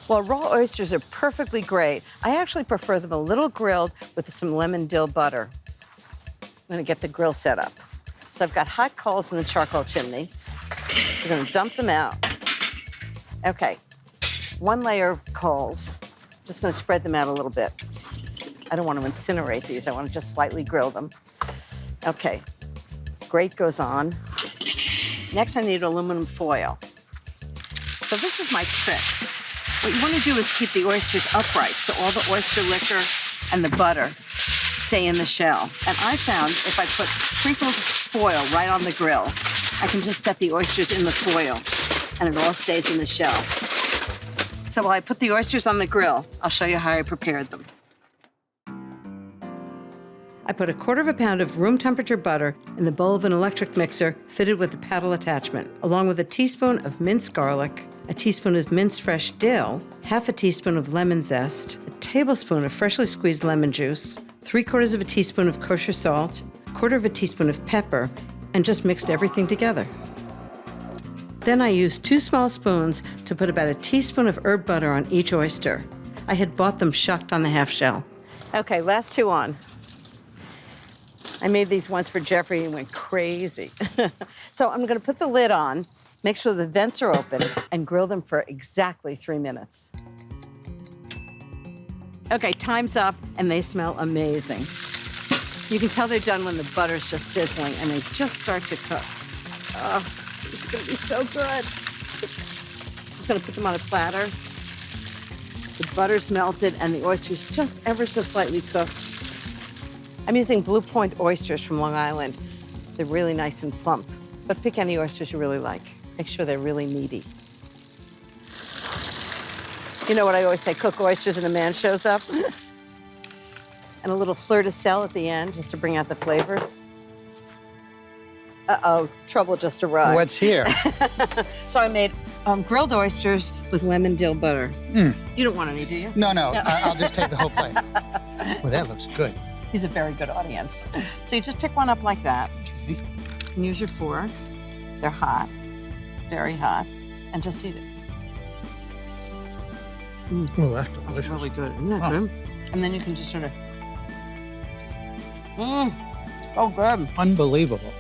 Well, raw oysters are perfectly great. I actually prefer them a little grilled with some lemon dill butter. I'm gonna get the grill set up. So I've got hot coals in the charcoal chimney. So I'm gonna dump them out. Okay, 1 layer of coals. Just gonna spread them out a little bit. I don't want to incinerate these. I want to just slightly grill them. Okay, grate goes on. Next, I need aluminum foil. So this is my trick. What you want to do is keep the oysters upright so all the oyster liquor and the butter stay in the shell. And I found if I put sprinkled foil right on the grill, I can just set the oysters in the foil and it all stays in the shell. So while I put the oysters on the grill, I'll show you how I prepared them. I put 1/4 pound of room temperature butter in the bowl of an electric mixer fitted with a paddle attachment, along with a teaspoon of minced garlic, a teaspoon of minced fresh dill, 1/2 teaspoon of lemon zest, a tablespoon of freshly squeezed lemon juice, 3/4 teaspoon of kosher salt, 1/4 teaspoon of pepper, and just mixed everything together. Then I used 2 small spoons to put about a teaspoon of herb butter on each oyster. I had bought them shucked on the half shell. Okay, last 2 on. I made these once for Jeffrey and went crazy. So I'm gonna put the lid on, make sure the vents are open, and grill them for exactly 3 minutes. Okay, time's up, and they smell amazing. You can tell they're done when the butter's just sizzling and they just start to cook. Oh, this is gonna be so good. Just gonna put them on a platter. The butter's melted and the oyster's just ever so slightly cooked. I'm using Blue Point oysters from Long Island. They're really nice and plump, but pick any oysters you really like. Make sure they're really meaty. You know what I always say, cook oysters and a man shows up. And a little fleur de sel at the end, just to bring out the flavors. Uh-oh, trouble just arrived. What's here? So I made grilled oysters with lemon dill butter. Mm. You don't want any, do you? No. I'll just take the whole plate. Well, that looks good. He's a very good audience. So you just pick one up like that. Okay. And use your fork. They're hot, very hot, and just eat it. Oh, that's delicious. That's really good, isn't that good? And then you can just sort of, so good. Unbelievable.